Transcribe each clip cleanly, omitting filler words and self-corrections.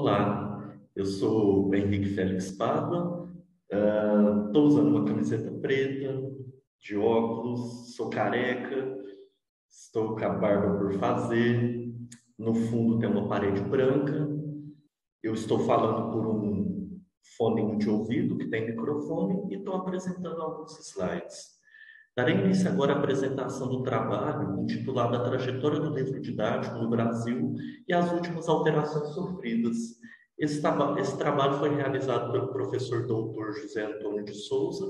Olá, eu sou o Henrique Félix Pádua, estou usando uma camiseta preta, de óculos, sou careca, estou com a barba por fazer, no fundo tem uma parede branca, eu estou falando por um fone de ouvido que tem microfone e estou apresentando alguns slides. Darei início agora à apresentação do trabalho intitulado A Trajetória do Livro Didático no Brasil e as Últimas Alterações Sofridas. Esse trabalho foi realizado pelo professor doutor José Antônio de Souza,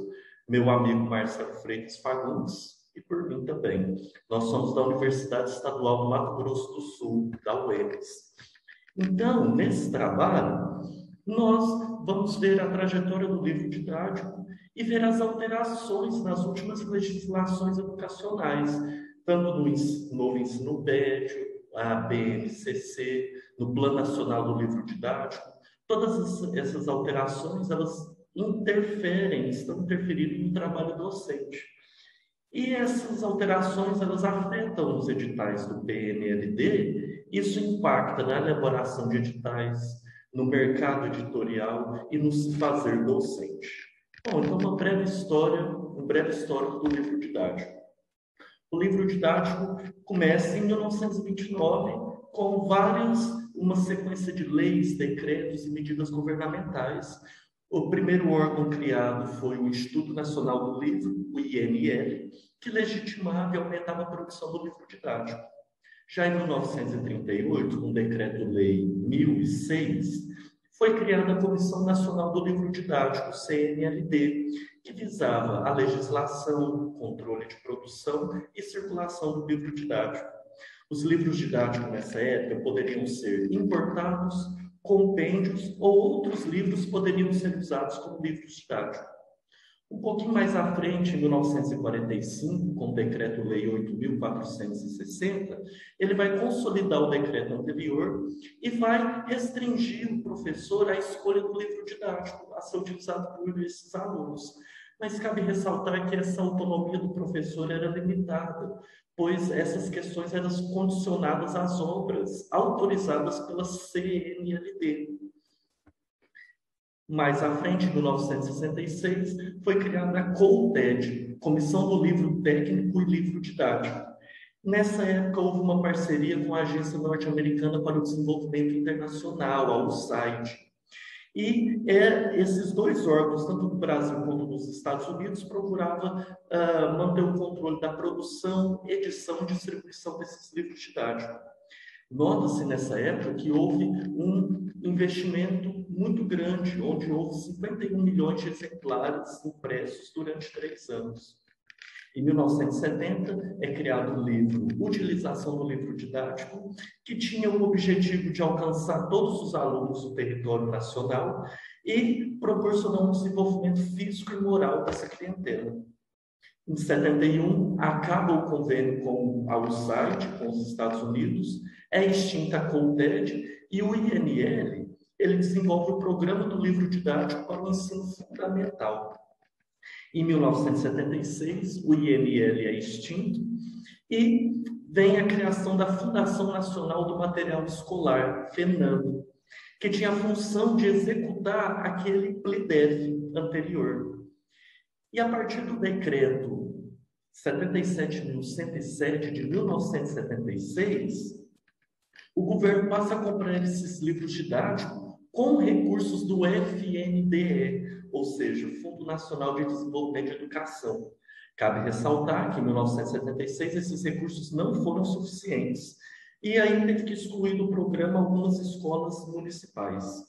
meu amigo Marcelo Freitas Fagundes e por mim também. Nós somos da Universidade Estadual do Mato Grosso do Sul, da UEMS. Então, nesse trabalho, nós vamos ver a trajetória do livro didático e ver as alterações nas últimas legislações educacionais, tanto no novo ensino médio, a BNCC, no Plano Nacional do Livro Didático. Todas essas alterações, elas estão interferindo no trabalho docente. E essas alterações, elas afetam os editais do PNLD, isso impacta na elaboração de editais, no mercado editorial e no fazer docente. Bom, então um breve histórico do livro didático. O livro didático começa em 1929 com uma sequência de leis, decretos e medidas governamentais. O primeiro órgão criado foi o Instituto Nacional do Livro, o INL, que legitimava e aumentava a produção do livro didático. Já em 1938, com o Decreto-Lei 1006, foi criada a Comissão Nacional do Livro Didático, CNLD, que visava a legislação, controle de produção e circulação do livro didático. Os livros didáticos nessa época poderiam ser importados, compêndios ou outros livros poderiam ser usados como livros didáticos. Um pouquinho mais à frente, em 1945, com o Decreto-Lei 8.460, ele vai consolidar o decreto anterior e vai restringir o professor à escolha do livro didático a ser utilizado por esses alunos. Mas cabe ressaltar que essa autonomia do professor era limitada, pois essas questões eram condicionadas às obras autorizadas pela CNLD. Mais à frente, em 1966, foi criada a COUTED, Comissão do Livro Técnico e Livro Didático. Nessa época, houve uma parceria com a Agência Norte-Americana para o Desenvolvimento Internacional, a USAID. E esses dois órgãos, tanto no Brasil quanto nos Estados Unidos, procuravam manter o controle da produção, edição e distribuição desses livros didáticos. Nota-se nessa época que houve um investimento muito grande, onde houve 51 milhões de exemplares impressos durante 3 anos. Em 1970, é criado o livro Utilização do Livro Didático, que tinha o objetivo de alcançar todos os alunos do território nacional e proporcionar um desenvolvimento físico e moral dessa clientela. Em 71, acaba o convênio com a USAID, com os Estados Unidos, é extinta a COUTED e o INL, ele desenvolve o Programa do Livro Didático para o Ensino Fundamental. Em 1976, o INL é extinto e vem a criação da Fundação Nacional do Material Escolar, FENAM, que tinha a função de executar aquele PLIDEF anterior. E a partir do decreto 77.107 de 1976, o governo passa a comprar esses livros didáticos com recursos do FNDE, ou seja, Fundo Nacional de Desenvolvimento de Educação. Cabe ressaltar que em 1976 esses recursos não foram suficientes e aí teve que excluir do programa algumas escolas municipais.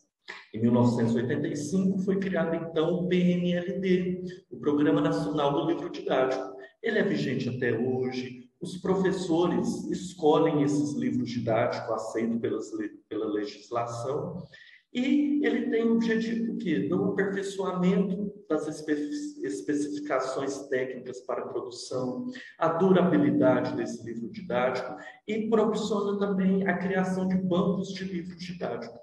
Em 1985 foi criado então o PNLD, o Programa Nacional do Livro Didático. Ele é vigente até hoje. Os professores escolhem esses livros didáticos aceitos pela legislação e ele tem o objetivo do aperfeiçoamento das especificações técnicas para a produção, a durabilidade desse livro didático e proporciona também a criação de bancos de livros didáticos.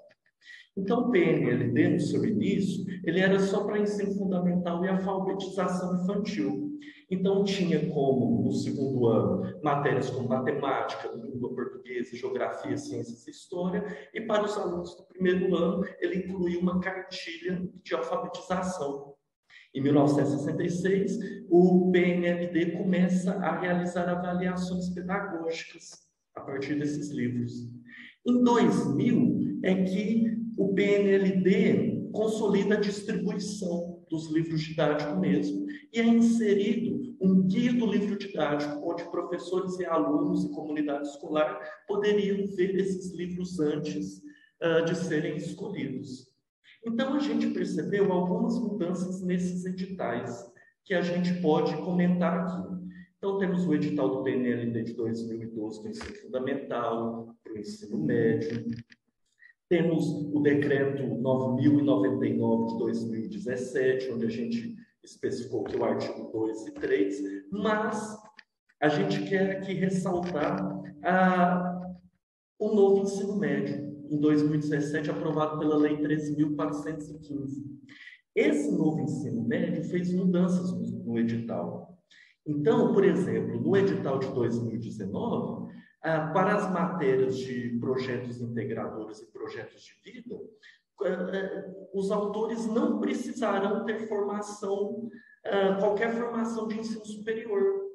Então, o PNLD, no seu início, ele era só para ensino fundamental e alfabetização infantil. Então, tinha como, no segundo ano, matérias como matemática, língua portuguesa, geografia, ciências e história, e para os alunos do primeiro ano, ele incluía uma cartilha de alfabetização. Em 1966, o PNLD começa a realizar avaliações pedagógicas a partir desses livros. Em 2000, é que o PNLD consolida a distribuição dos livros didáticos mesmo, e é inserido um guia do livro didático, onde professores e alunos e comunidade escolar poderiam ver esses livros antes de serem escolhidos. Então, a gente percebeu algumas mudanças nesses editais que a gente pode comentar aqui. Então, temos o edital do PNLD de 2012 para o ensino fundamental, para o ensino médio. Temos o decreto 9.099 de 2017, onde a gente especificou que o artigo 2 e 3, mas a gente quer aqui ressaltar o novo ensino médio, em 2017, aprovado pela Lei 13.415. Esse novo ensino médio fez mudanças no edital. Então, por exemplo, no edital de 2019, para as matérias de projetos integradores e projetos de vida, os autores não precisarão ter formação, qualquer formação de ensino superior.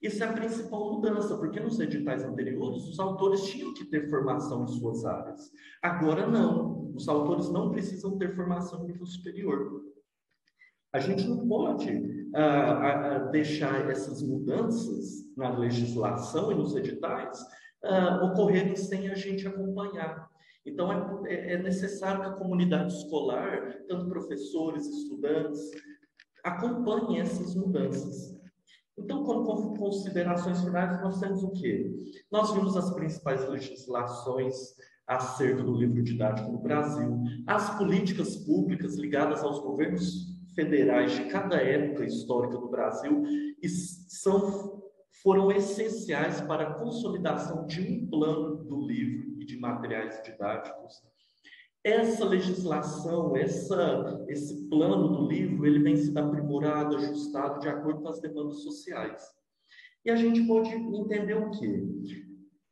Isso é a principal mudança, porque nos editais anteriores, os autores tinham que ter formação em suas áreas. Agora, não. Os autores não precisam ter formação em nível superior. A gente não pode deixar essas mudanças na legislação e nos editais ocorrerem sem a gente acompanhar. Então, é necessário que a comunidade escolar, tanto professores, estudantes, acompanhem essas mudanças. Então, como considerações finais, nós temos o quê? Nós vimos as principais legislações acerca do livro didático no Brasil, as políticas públicas ligadas aos governos federais de cada época histórica do Brasil foram essenciais para a consolidação de um plano do livro e de materiais didáticos. Essa legislação, esse plano do livro, ele vem sendo aprimorado, ajustado de acordo com as demandas sociais. E a gente pode entender o quê?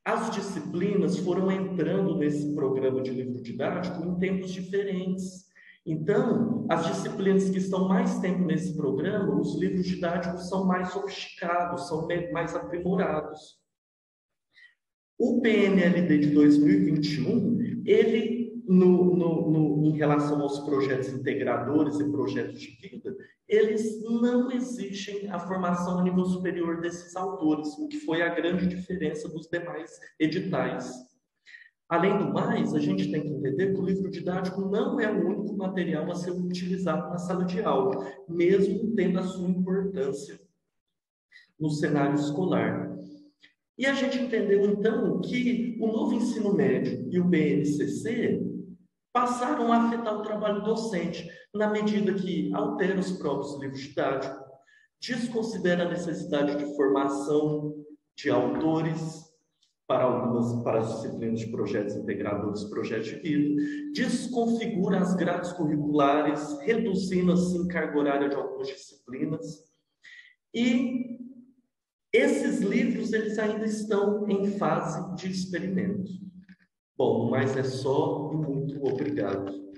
As disciplinas foram entrando nesse programa de livro didático em tempos diferentes. Então, as disciplinas que estão mais tempo nesse programa, os livros didáticos são mais sofisticados, são mais aprimorados. O PNLD de 2021, ele em relação aos projetos integradores e projetos de vida, eles não exigem a formação a nível superior desses autores, o que foi a grande diferença dos demais editais. Além do mais, a gente tem que entender que o livro didático não é o único material a ser utilizado na sala de aula, mesmo tendo a sua importância no cenário escolar. E a gente entendeu, então, que o novo ensino médio e o BNCC passaram a afetar o trabalho docente, na medida que altera os próprios livros didáticos, desconsidera a necessidade de formação de autores para as disciplinas de projetos integradores, projetos de vida, desconfigura as grades curriculares, reduzindo assim carga horária de algumas disciplinas. E esses livros, eles ainda estão em fase de experimento. Bom, mas é só e muito obrigado.